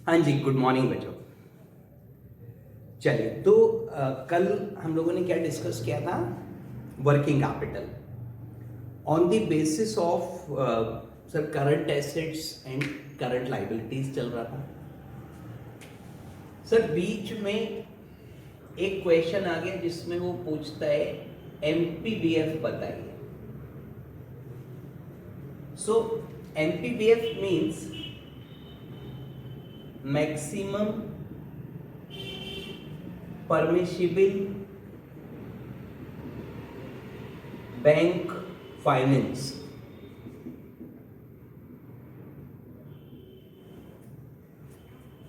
हाँ जी, good morning बच्चों। चलिए तो कल हम लोगों ने क्या डिस्कस किया था? Working capital on the basis of sir current assets and current liabilities चल रहा था। सर बीच में एक क्वेश्चन आ गया जिसमें वो पूछता है एमपीबीएफ बताइए। So MPBF means maximum permissible bank finance.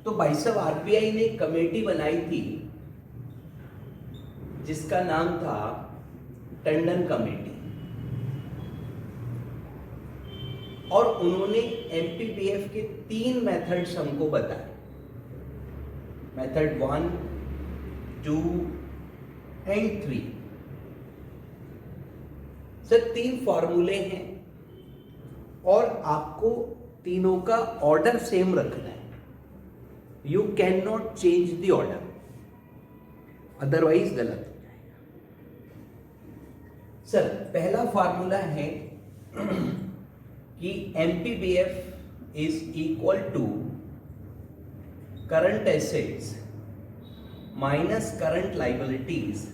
तो भाई साहब आरबीआई ने एक कमेटी बनाई थी जिसका नाम था टंडन कमेटी, और उन्होंने एमपीबीएफ के 3 मेथड्स हमको बताए। Method 1, 2 and 3। सर 3 फॉर्मूले हैं और आपको तीनों का ऑर्डर सेम रखना है। You can not change the order, otherwise गलत हो जाएगा। सर पहला फॉर्मूला है कि MPBF is equal to current assets minus current liabilities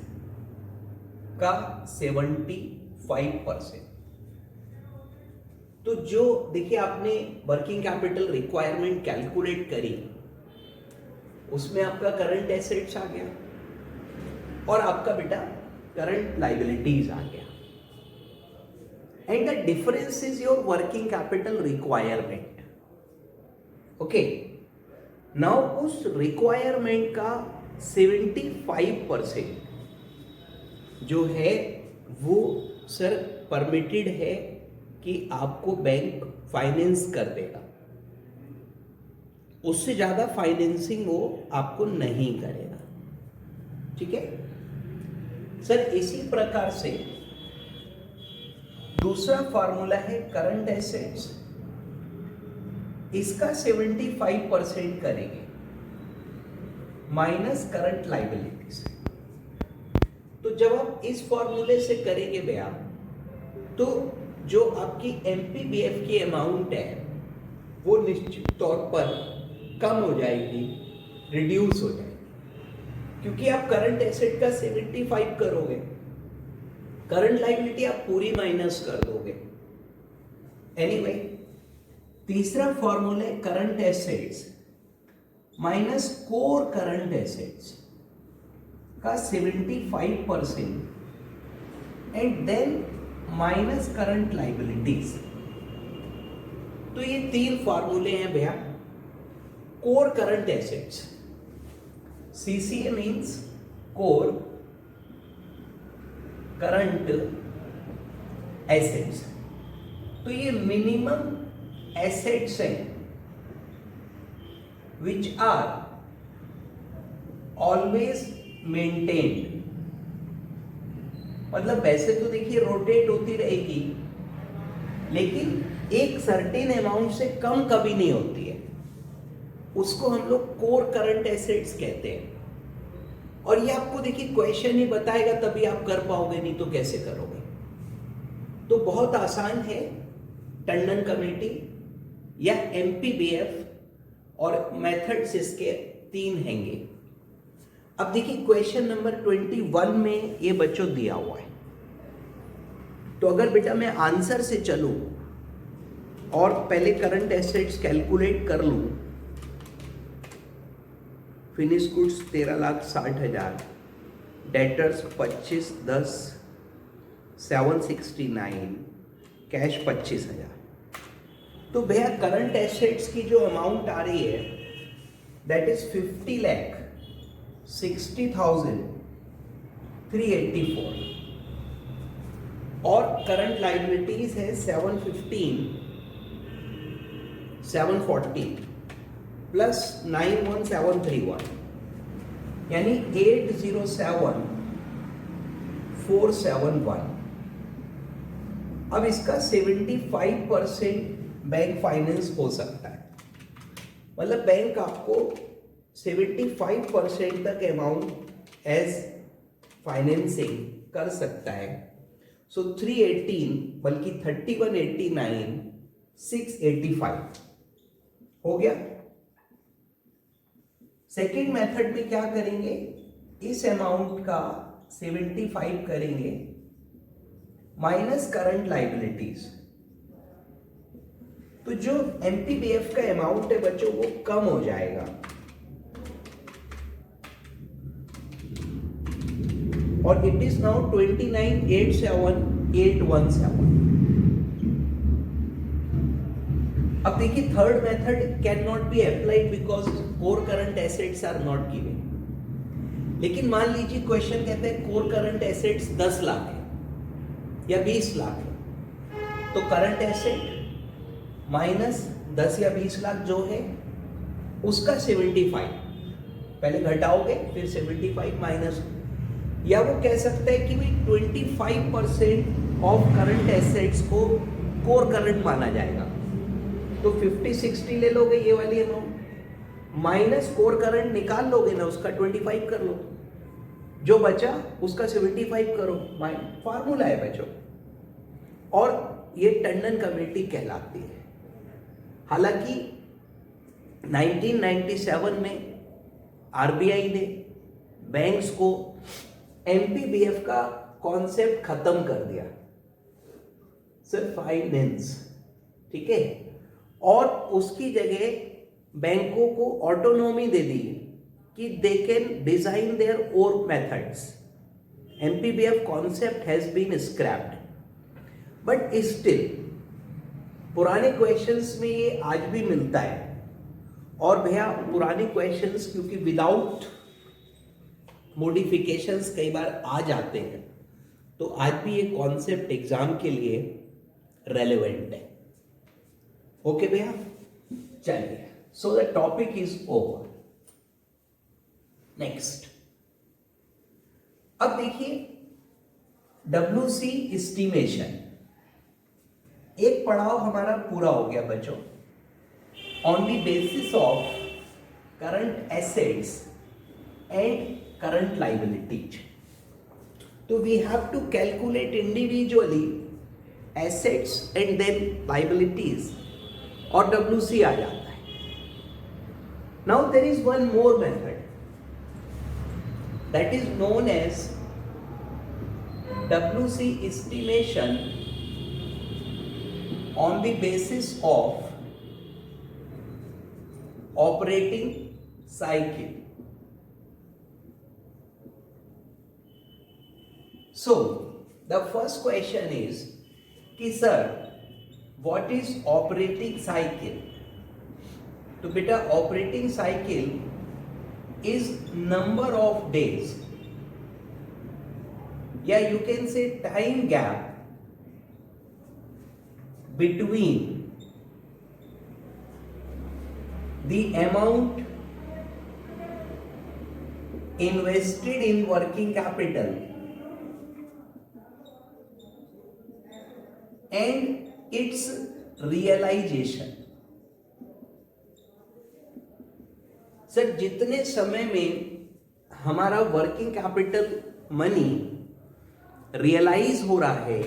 का 75%। तो जो देखिए आपने वर्किंग कैपिटल रिक्वायरमेंट कैलकुलेट करी, उसमें आपका करंट एसेट्स आ गया और आपका बेटा करंट लाइबिलिटीज आ गया, and the difference is your working capital requirement. Okay, now उस रिक्वायरमेंट का 75% जो है वो सर परमिटेड है कि आपको बैंक फाइनेंस कर देगा। उससे ज्यादा फाइनेंसिंग वो आपको नहीं करेगा। ठीक है सर। इसी प्रकार से दूसरा फॉर्मूला है करंट एसेट्स, इसका 75% करेंगे माइनस करंट लाइबिलिटीज। तो जब आप इस फॉर्मूले से करेंगे भैया, तो जो आपकी एमपीबीएफ की अमाउंट है वो निश्चित तौर पर कम हो जाएगी, रिड्यूस हो जाएगी, क्योंकि आप करंट एसेट का 75 करोगे, करंट लाइबिलिटी आप पूरी माइनस कर दोगे। एनीवे, तीसरा फॉर्मूला है current assets minus core current assets का 75% and then minus current liabilities. तो ये 3 फॉर्मूले हैं भैया। Core current assets, CCA means core current assets. तो ये मिनिमम एसेट्स हैं विच आर ऑलवेज मेंटेन्ड। मतलब वैसे तो देखिए रोटेट होती रहेगी, लेकिन एक सर्टेन अमाउंट से कम कभी नहीं होती है। उसको हम लोग कोर करंट एसेट्स कहते हैं। और ये आपको देखिए क्वेश्चन ही बताएगा तभी आप कर पाओगे, नहीं तो कैसे करोगे। तो बहुत आसान है, टंडन कमेटी या एमपीबीएफ और मेथड्स इसके 3 हैंगे। अब देखिए क्वेश्चन नंबर 21 में ये बच्चों दिया हुआ है। तो अगर बेटा मैं आंसर से चलूं और पहले करंट एसेट्स कैलकुलेट कर लूं, फिनिश गुड्स 13,60,000, डेटर्स 25,10, 769, कैश 25,000। तो भैया करंट एसेट्स की जो अमाउंट आ रही है दैट इज 50,60,384 और करंट लाइबिलिटीज है 740 प्लस 91731, यानी 807,471। अब इसका 75% बैंक फाइनेंस हो सकता है। मतलब बैंक आपको 75% तक अमाउंट एज फाइनेंसिंग कर सकता है। सो 318 बल्कि 3189 685 हो गया। सेकेंड मेथड में क्या करेंगे, इस अमाउंट का 75 करेंगे माइनस करंट लाइबिलिटीज, तो जो एमपीबीएफ का अमाउंट है बच्चों वो कम हो जाएगा और इट इज नाउ 29,87817। अब देखिए third method can not be applied because core current assets are not given. लेकिन मान लीजिए क्वेश्चन कहते हैं कोर करंट एसेट्स 10 लाख है या 20 लाख है, तो करंट एसेट माइनस 10 या 20 लाख जो है उसका 75 पहले घटाओगे, फिर 75 माइनस, या वो कह सकते हैं कि भाई 25% ऑफ करंट एसेट्स को कोर करंट माना जाएगा, तो 50-60 ले लोगे ये वाली अमाउंट, माइनस कोर करंट निकाल लोगे ना, उसका 25 कर लो, जो बचा उसका 75 करो, फार्मूला है बच्चों, और ये टंडन कमेटी कहलाती है। हालांकि 1997 में आरबीआई ने बैंक्स को एमपीबीएफ का कॉन्सेप्ट खत्म कर दिया, सिर्फ फाइनेंस, ठीक है, और उसकी जगह बैंकों को ऑटोनॉमी दे दी कि they can design their own methods. MPBF concept has been scrapped, but still पुराने क्वेश्चंस में ये आज भी मिलता है। और भैया पुराने क्वेश्चंस क्योंकि विदाउट मॉडिफिकेशंस कई बार आ जाते हैं, तो आज भी ये कॉन्सेप्ट एग्जाम के लिए रेलेवेंट है। ओके भैया, चलिए, so the topic is over. Next, अब देखिए WC एस्टिमेशन, एक पड़ाव हमारा पूरा हो गया बच्चों। On the basis of current assets and current liabilities, तो we have to calculate individually assets and then liabilities, और WC आ जाता है। Now there is one more method that is known as WC estimation on the basis of operating cycle. So the first question is कि sir what is operating cycle? तो बेटा operating cycle is number of days, या you can say time gap between the amount invested in working capital and its realization। Sir जितने समय में हमारा working capital money realise हो रहा है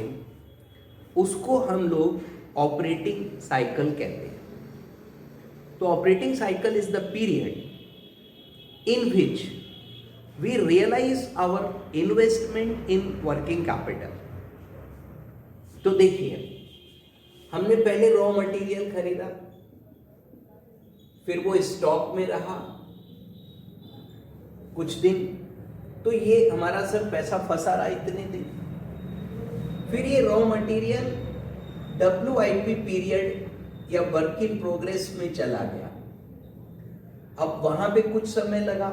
उसको हम लोग ऑपरेटिंग साइकिल कहते हैं। तो operating cycle is the period in which we realise our investment in working capital. तो देखिए हमने पहले रॉ मटेरियल खरीदा, फिर वो स्टॉक में रहा कुछ दिन, तो ये हमारा सर पैसा फंसा रहा इतने दिन, फिर ये रॉ मटेरियल WIP पीरियड या वर्क इन प्रोग्रेस में चला गया। अब वहां पे कुछ समय लगा,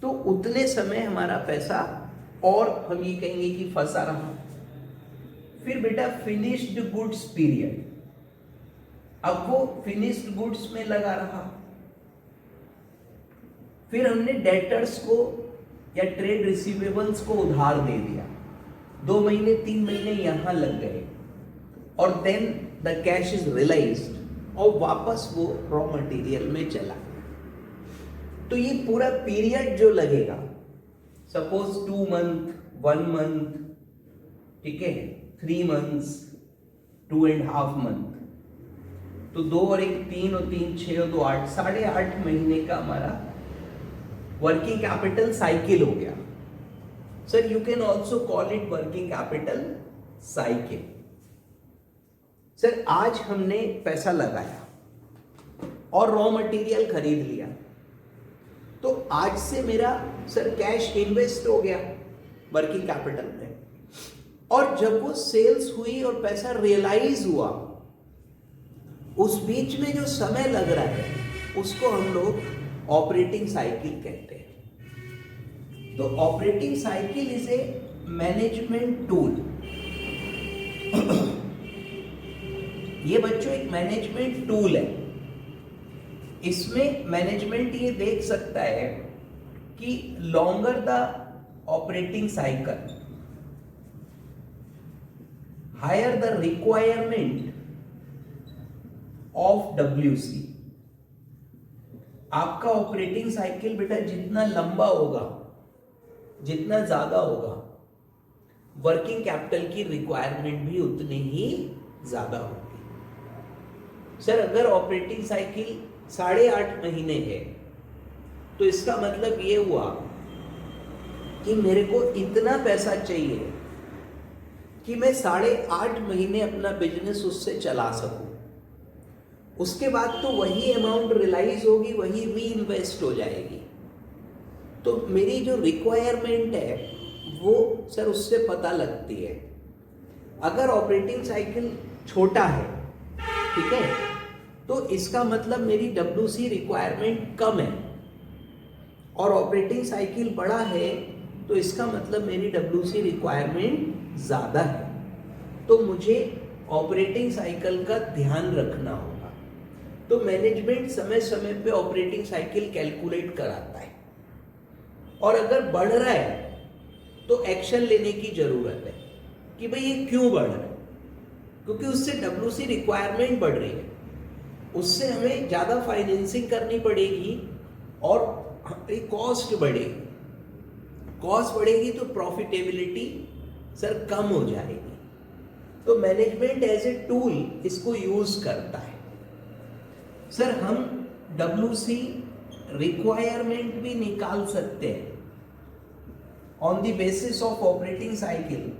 तो उतने समय हमारा पैसा और हम ये कहेंगे कि फंसा रहा। फिर बेटा फिनिश्ड गुड्स पीरियड, अब वो फिनिश्ड गुड्स में लगा रहा। फिर हमने डेटर्स को या ट्रेड रिसीवेबल्स को उधार दे दिया, 2 महीने 3 महीने यहां लग गए, और then the cash is realised और वापस वो रॉ मटेरियल में चला गया। तो ये पूरा पीरियड जो लगेगा, सपोज 2 मंथ, 1 मंथ, ठीक है, 3 मंथ्स, 2.5 मंथ, तो 2 और 1 3 और 3 6 और 2 8, 8.5 महीने का हमारा वर्किंग कैपिटल साइकिल हो गया। Sir you can also call it working capital cycle. Sir आज हमने पैसा लगाया और रॉ मटेरियल खरीद लिया, तो आज से मेरा सर कैश इन्वेस्ट हो गया वर्किंग कैपिटल में, और जब वो सेल्स हुई और पैसा रियलाइज हुआ, उस बीच में जो समय लग रहा है उसको हम लोग ऑपरेटिंग साइकिल कहते हैं। तो operating cycle is a management tool. ये बच्चों एक मैनेजमेंट टूल है। इसमें मैनेजमेंट ये देख सकता है कि longer the operating cycle, higher the requirement of WC। आपका ऑपरेटिंग साइकिल बेटा जितना लंबा होगा, जितना ज्यादा होगा, वर्किंग कैपिटल की रिक्वायरमेंट भी उतनी ही ज्यादा होगी। सर अगर ऑपरेटिंग साइकिल 8.5 महीने है, तो इसका मतलब ये हुआ कि मेरे को इतना पैसा चाहिए कि मैं 8.5 महीने अपना बिजनेस उससे चला सकूं। उसके बाद तो वही अमाउंट रियलाइज होगी, वही री इन्वेस्ट हो जाएगी। तो मेरी जो रिक्वायरमेंट है वो सर उससे पता लगती है। अगर ऑपरेटिंग साइकिल छोटा है, ठीक है, तो इसका मतलब मेरी WC रिक्वायरमेंट कम है, और ऑपरेटिंग साइकिल बड़ा है तो इसका मतलब मेरी WC रिक्वायरमेंट ज़्यादा है। तो मुझे ऑपरेटिंग साइकिल का ध्यान रखना होगा। तो मैनेजमेंट समय समय पे ऑपरेटिंग साइकिल कैलकुलेट कराता है, और अगर बढ़ रहा है तो एक्शन लेने की जरूरत है कि भाई ये क्यों बढ़ रहा है, क्योंकि उससे WC रिक्वायरमेंट बढ़ रही है, उससे हमें ज़्यादा फाइनेंसिंग करनी पड़ेगी और कॉस्ट बढ़ेगी। कॉस्ट बढ़ेगी तो प्रॉफिटेबिलिटी सर कम हो जाएगी। तो मैनेजमेंट एज ए टूल इसको यूज करता है। सर हम WC रिक्वायरमेंट भी निकाल सकते हैं on the basis of operating cycle,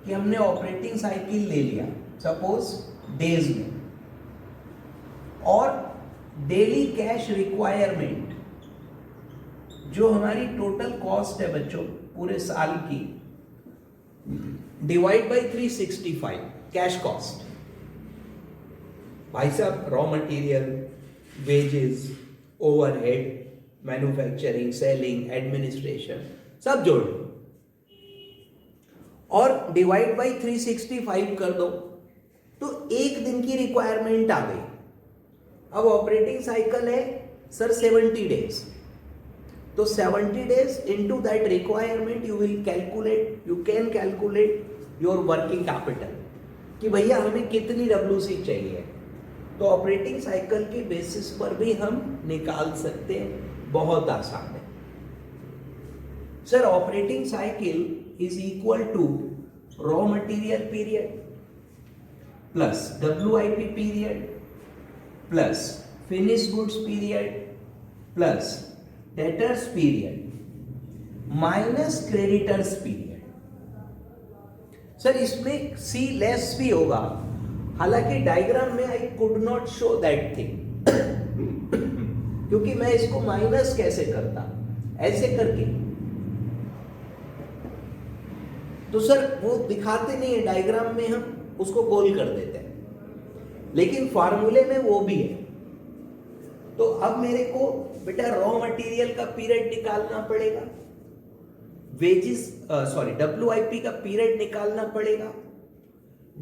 कि हमने ऑपरेटिंग साइकिल ले लिया सपोज डेज में, और डेली कैश रिक्वायरमेंट जो हमारी टोटल कॉस्ट है बच्चों पूरे साल की, डिवाइड बाय 365 कैश कॉस्ट। भाई साहब raw material, wages, overhead, manufacturing, selling, administration सब जोड़ लो और डिवाइड बाय 365 कर दो, तो एक दिन की रिक्वायरमेंट आ गई। अब ऑपरेटिंग साइकिल है सर 70 डेज, तो 70 days into that requirement you can calculate your working capital कि भैया हमें कितनी WC चाहिए। तो ऑपरेटिंग साइकिल के बेसिस पर भी हम निकाल सकते हैं, बहुत आसान है। Sir operating cycle is equal to raw material period plus WIP period plus finish goods period plus debtors period minus creditors period. Sir इसमें C लेस भी होगा, हालांकि डायग्राम में I could not show that thing क्योंकि मैं इसको minus कैसे करता, ऐसे करके, तो सर वो दिखाते नहीं है डायग्राम में, हम उसको गोल कर देते हैं, लेकिन फार्मूले में वो भी है। तो अब मेरे को बेटा रॉ मटेरियल का पीरियड निकालना पड़ेगा, WIP का पीरियड निकालना पड़ेगा,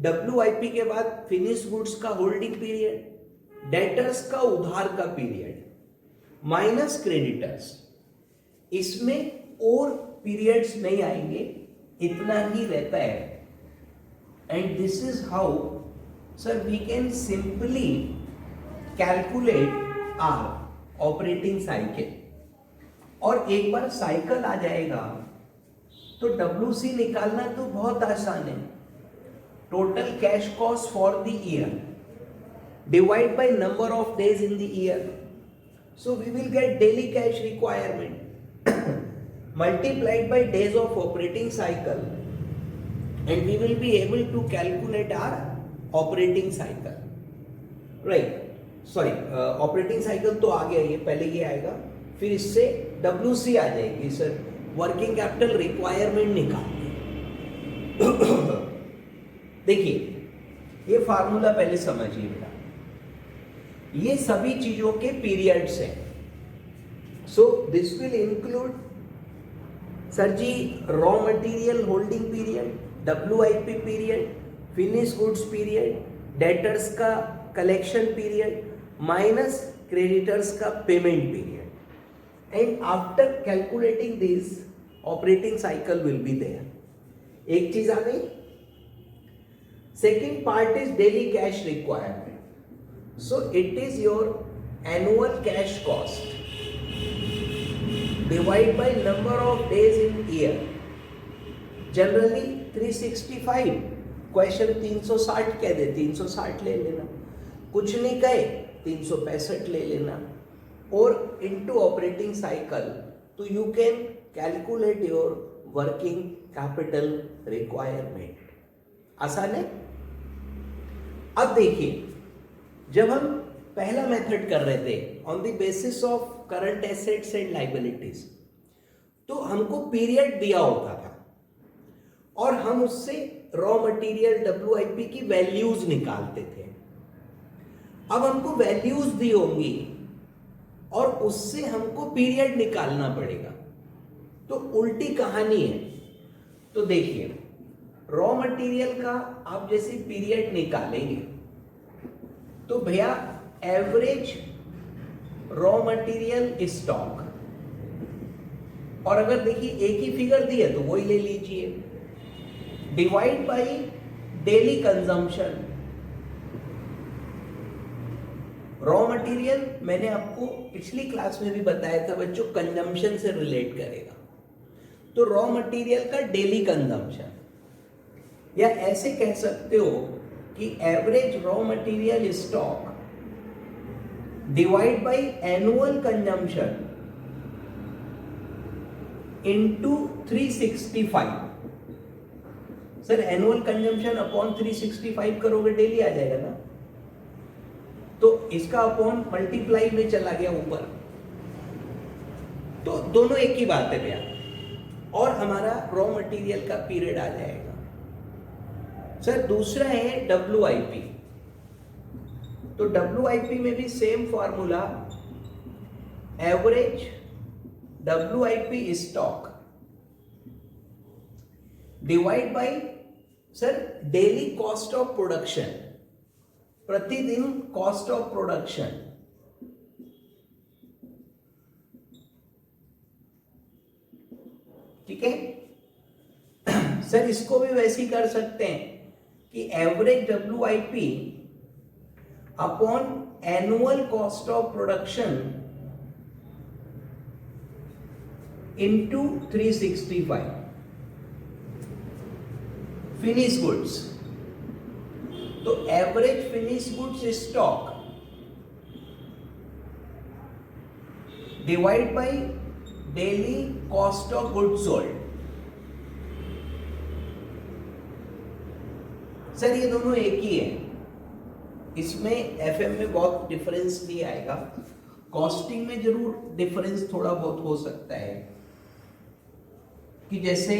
WIP के बाद फिनिश गुड्स का होल्डिंग पीरियड, डेटर्स का उधार का पीरियड माइनस क्रेडिटर्स। इसमें और पीरियड्स नहीं आएंगे, इतना ही रहता है। And this is how sir we can simply calculate our operating cycle, और एक बार साइकिल आ जाएगा तो WC निकालना तो बहुत आसान है। Total cash cost for the year divide by number of days in the year, so we will get daily cash requirement multiplied by days of operating cycle, and we will be able to calculate our operating cycle, right? Sorry, operating cycle तो आ गया, ये पहले ये आएगा, फिर इससे WC आ जाएगी sir, working capital requirement निकालनी। देखिए ये फार्मूला पहले समझिए बेटा, ये सभी चीजों के पीरियड्स हैं। So this will include sir ji raw material holding period, WIP period, finish goods period, debtors का कलेक्शन पीरियड माइनस क्रेडिटर्स का payment period, and after calculating this operating cycle will be there. एक चीज आ गई। Second part is daily cash requirement, so it is your annual cash cost divide by number of days in year, generally 365, question 360 कह दे 360 ले लेना, कुछ नहीं कहे 365 ले लेना, और इनटू ऑपरेटिंग साइकिल, तो you can calculate your working capital requirement. आसान है। अब देखिए, जब हम पहला मेथड कर रहे थे on the basis of current assets and liabilities, तो हमको पीरियड दिया होता था और हम उससे रॉ मटेरियल WIP की वैल्यूज निकालते थे। अब हमको वैल्यूज दी होंगी और उससे हमको पीरियड निकालना पड़ेगा, तो उल्टी कहानी है। तो देखिए, रॉ मटेरियल का आप जैसे पीरियड निकालेंगे तो भैया एवरेज रॉ मटेरियल स्टॉक, और अगर देखिए एक ही फिगर दी है तो वही ले लीजिए, divide by daily consumption. Raw material मैंने आपको पिछली क्लास में भी बताया था बच्चों, कंजम्पशन से रिलेट करेगा, तो रॉ मटेरियल का डेली कंजम्पशन, या ऐसे कह सकते हो कि average raw material stock divide by annual consumption into 365। Sir annual consumption upon 365 करोगे डेली आ जाएगा ना, तो इसका अपॉन मल्टीप्लाई में चला गया ऊपर, तो दोनों एक ही बात है भैया, और हमारा रॉ मटेरियल का पीरियड आ जाएगा। सर दूसरा है WIP, तो WIP में भी same formula, average WIP stock divide bye sir daily cost of production, प्रतिदिन कॉस्ट ऑफ प्रोडक्शन, ठीक है। सर इसको भी वैसे ही कर सकते हैं कि average WIP upon annual cost of production into 365। Finish goods, तो average finish goods stock divide by daily cost of goods sold. Sir ये दोनों एक ही है, इसमें FM में बहुत डिफरेंस नहीं आएगा, कॉस्टिंग में जरूर डिफरेंस थोड़ा बहुत हो सकता है, कि जैसे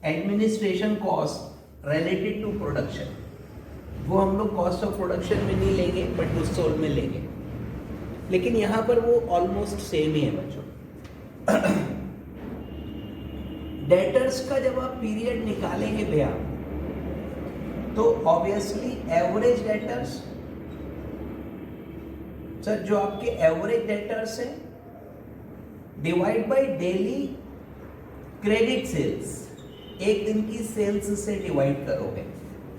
administration cost related to production, वो हम लोग कॉस्ट ऑफ प्रोडक्शन में नहीं लेंगे बट गुड्स सोल्ड में लेंगे, लेकिन यहां पर वो ऑलमोस्ट सेम ही है बच्चों। डेटर्स का जब आप पीरियड निकालेंगे भैया, तो ऑब्वियसली एवरेज डेटर्स, सर जो आपके एवरेज डेटर्स है divide by daily credit sales, एक दिन की सेल्स से डिवाइड करोगे,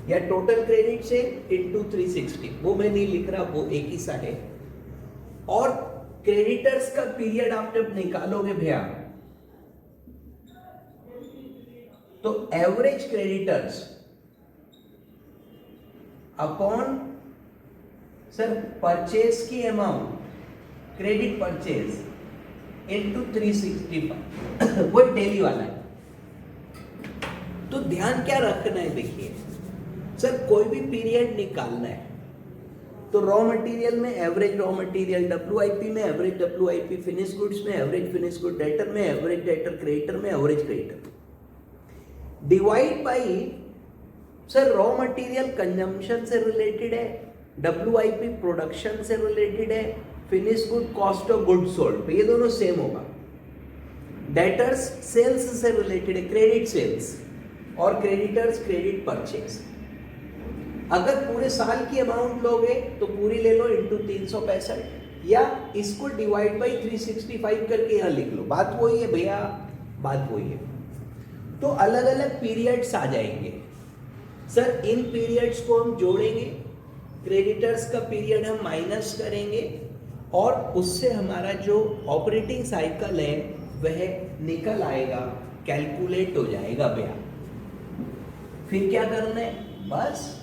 या टोटल क्रेडिट सेल इनटू 360, वो मैं नहीं लिख रहा, वो एक ही सा है, और क्रेडिटर्स का पीरियड आप जब निकालोगे भैया तो average creditors upon sir purchase की अमाउंट, क्रेडिट परचेज इनटू 365 वो डेली वाला है। तो ध्यान क्या रखना है, देखिए सर कोई भी पीरियड निकालना है तो रॉ मटेरियल में एवरेज रॉ मटेरियल डब्ल्यूआईपी में एवरेज डब्ल्यूआईपी, फिनिश गुड्स में एवरेज फिनिश गुड, डेटर में एवरेज डेटर, क्रेडिटर में average creditor, divide by sir raw material consumption से रिलेटेड है, डब्ल्यूआईपी प्रोडक्शन से रिलेटेड है, finish good cost of good sold पे, ये दोनों सेम होगा। डेटर्स सेल्स से रिलेटेड है, क्रेडिट सेल्स, और क्रेडिटर्स क्रेडिट परचेज। अगर पूरे साल की अमाउंट लोगे तो पूरी ले लो इंटू 365, या इसको डिवाइड बाई 365 करके यहां लिख लो। बात वही है भैया, बात वही है। तो अलग अलग पीरियड्स आ जाएंगे सर, इन पीरियड्स को हम जोड़ेंगे, क्रेडिटर्स का पीरियड हम माइनस करेंगे और उससे हमारा जो ऑपरेटिंग साइकिल है वह निकल आएगा, कैलकुलेट हो जाएगा भैया। फिर क्या करना है, बस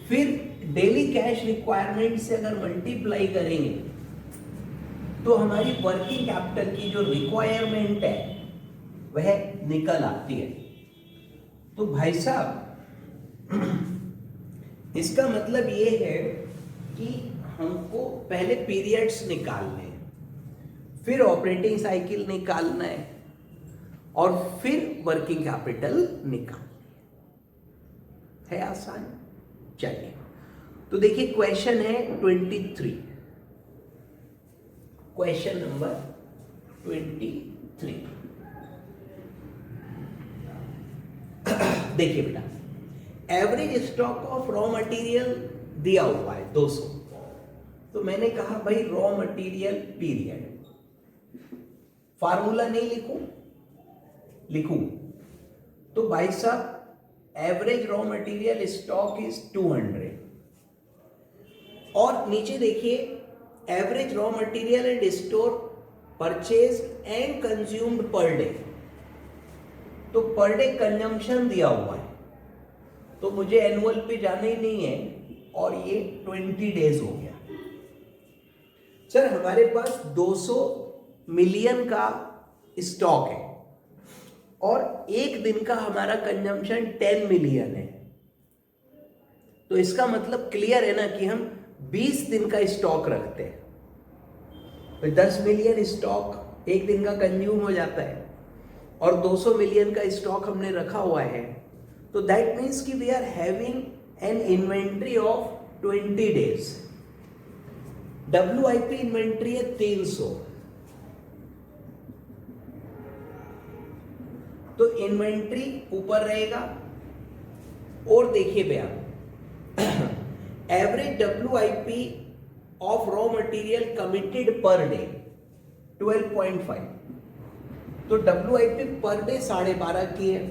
फिर डेली कैश रिक्वायरमेंट से अगर मल्टीप्लाई करेंगे तो हमारी वर्किंग कैपिटल की जो रिक्वायरमेंट है वह निकल आती है। तो भाई साहब इसका मतलब ये है कि हमको पहले पीरियड्स निकालने हैं, फिर ऑपरेटिंग साइकिल निकालना है और फिर वर्किंग कैपिटल निकालना है। आसान, चलिए तो देखिए क्वेश्चन है 23, क्वेश्चन नंबर 23। देखिए बेटा, average stock of raw material दिया हुआ है 200। तो मैंने कहा भाई रॉ मटेरियल पीरियड, फार्मूला नहीं लिखूं तो भाई साहब average raw material stock is 200 और नीचे देखिए average raw material and store purchase and consumed per day. तो पर डे कंजम्पशन दिया हुआ है तो मुझे एनुअल पे जाना ही नहीं है और ये 20 डेज हो गया। सर हमारे पास 200 मिलियन का स्टॉक है और एक दिन का हमारा कंजम्पशन 10 मिलियन है। तो इसका मतलब क्लियर है ना कि हम 20 दिन का स्टॉक रखते हैं तो 10 मिलियन स्टॉक एक दिन का कंज्यूम हो जाता है और 200 मिलियन का स्टॉक हमने रखा हुआ है। तो दैट मीन्स कि we are having an inventory of 20 days. WIP inventory है 300, तो इन्वेंट्री ऊपर रहेगा। और देखिए भैया average WIP of raw material committed per day 12.5, तो WIP पर डे 12.5 की है।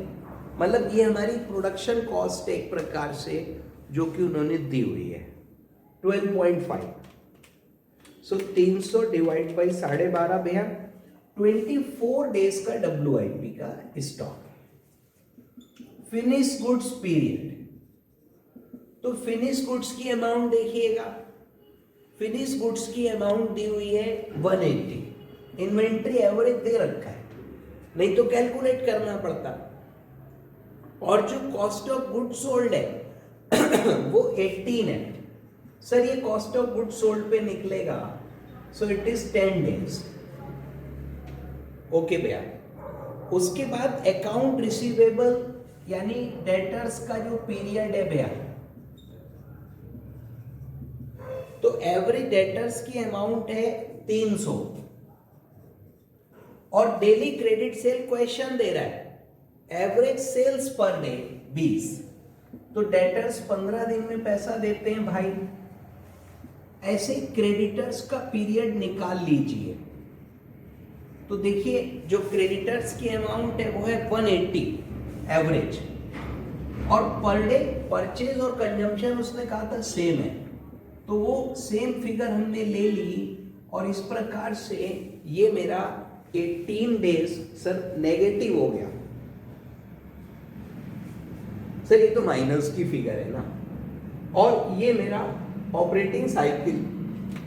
मतलब ये हमारी प्रोडक्शन कॉस्ट एक प्रकार से जो कि उन्होंने दी हुई है 12.5। सो 300 डिवाइड बाई 12.5 भैया 24 डेज का WIP का स्टॉक है। फिनिश गुड्स पीरियड, तो फिनिश गुड्स की अमाउंट देखिएगा, फिनिश गुड्स की अमाउंट दी हुई है 180, इन्वेंट्री एवरेज दे रखा है, नहीं तो कैलकुलेट करना पड़ता। और जो कॉस्ट ऑफ गुड सोल्ड है वो 18 है। सर ये कॉस्ट ऑफ गुड सोल्ड पे निकलेगा, सो इट इज 10 डेज। ओके भैया, उसके बाद अकाउंट रिसीवेबल यानी डेटर्स का जो पीरियड है भैया, तो एवरेज डेटर्स की अमाउंट है 300 और डेली क्रेडिट सेल क्वेश्चन दे रहा है एवरेज सेल्स पर डे 20, तो डेटर्स 15 दिन में पैसा देते हैं भाई। ऐसे क्रेडिटर्स का पीरियड निकाल लीजिए। तो देखिए जो क्रेडिटर्स की अमाउंट है वो है 180 एवरेज और पर डे परचेज और कंजम्पशन उसने कहा था सेम है, तो वो सेम फिगर हमने ले ली और इस प्रकार से ये मेरा 18 डेज सर नेगेटिव हो गया। सर ये तो माइनस की फिगर है ना, और ये मेरा ऑपरेटिंग साइकिल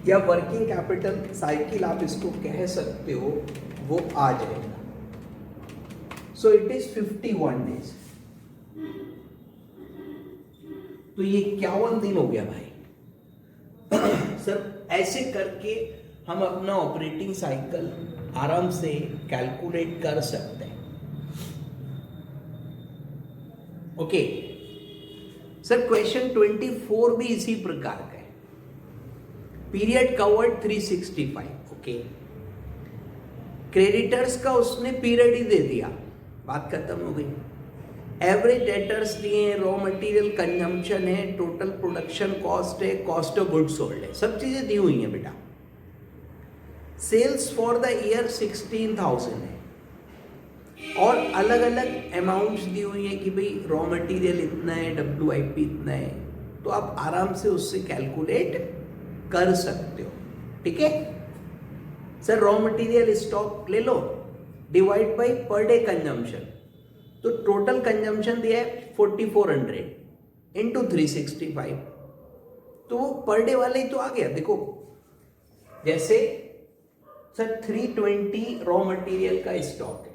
या वर्किंग कैपिटल साइकिल आप इसको कह सकते हो, वो आ जाएगा। सो इट इज 51 डेज। तो ये 51 दिन हो गया भाई। सर ऐसे करके हम अपना ऑपरेटिंग साइकिल आराम से कैलकुलेट कर सकते हैं। ओके सर, क्वेश्चन 24 भी इसी प्रकार का है। Period covered 365। ओके, क्रेडिटर्स का उसने पीरियड ही दे दिया, बात खत्म हो गई। एवरेज डेटर्स दिए, रॉ मटेरियल कंजम्पशन है, टोटल प्रोडक्शन कॉस्ट है, कॉस्ट ऑफ गुड्स सोल्ड है, सब चीजें दी हुई हैं बेटा। सेल्स फॉर द ईयर 16,000 है और अलग अलग अमाउंट्स दी हुई है कि भाई रॉ मटेरियल इतना है, WIP इतना है, तो आप आराम से उससे कैलकुलेट कर सकते हो। ठीक है सर, रॉ मटेरियल स्टॉक ले लो, divide by per day consumption, तो टोटल कंजम्पशन दिया है 4400 इंटू 365, तो वो पर डे वाले ही तो आ गया। देखो जैसे सर 320 रॉ मटेरियल का स्टॉक है,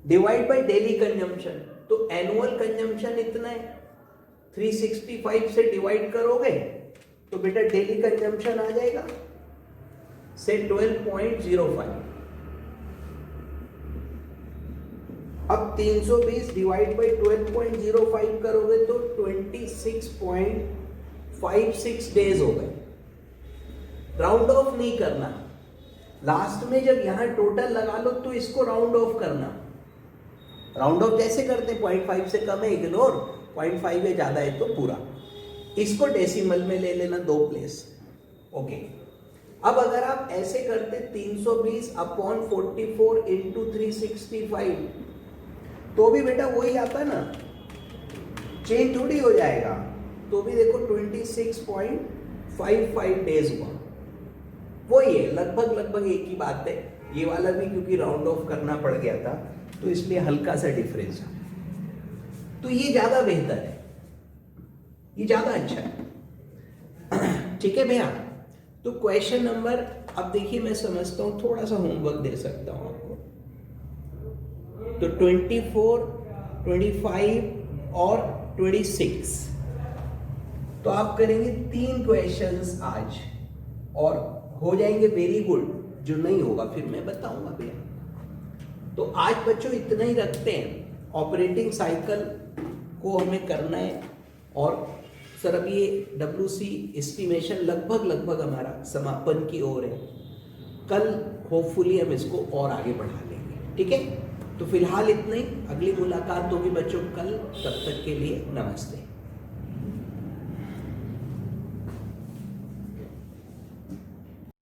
डिवाइड बाय डेली कंजम्पशन, तो एनुअल कंजम्पशन इतना है, 365 से डिवाइड करोगे तो बेटा डेली कंजम्पशन आ जाएगा से 12.05। अब 320 डिवाइड बाई 12.05 करोगे तो 26.56 डेज हो गए। राउंड ऑफ नहीं करना, लास्ट में जब यहां टोटल लगा लो तो इसको राउंड ऑफ करना। राउंड ऑफ जैसे करते हैं, 0.5 से कम है इग्नोर, 0.5 है ज्यादा है तो पूरा। इसको डेसिमल में ले लेना 2 प्लेस। ओके, अब अगर आप ऐसे करते 320 अपॉन 44 इंटू 365, तो भी बेटा वही आता ना, चेंज थोड़ी हो जाएगा, तो भी देखो 26.55 डेज हुआ। वही है, लगभग एक ही बात है। ये वाला भी क्योंकि राउंड ऑफ करना पड़ गया था तो इसलिए हल्का सा डिफरेंस है, तो ये ज्यादा बेहतर है, ये ज्यादा अच्छा है। ठीक है भैया, तो क्वेश्चन नंबर, अब देखिए मैं समझता हूं थोड़ा सा होमवर्क दे सकता हूं आपको। तो 24, 25 और 26, तो आप करेंगे 3 क्वेश्चंस आज और हो जाएंगे वेरी गुड। जो नहीं होगा फिर मैं बताऊंगा भैया। तो आज बच्चों इतना ही रखते हैं, ऑपरेटिंग साइकिल को हमें करना है। और सर अब ये WC एस्टिमेशन लगभग हमारा समापन की ओर है। कल होपफुली हम इसको और आगे बढ़ा लेंगे। ठीक है, तो फिलहाल इतना ही, अगली मुलाकात होगी बच्चों कल, तब तक के लिए नमस्ते।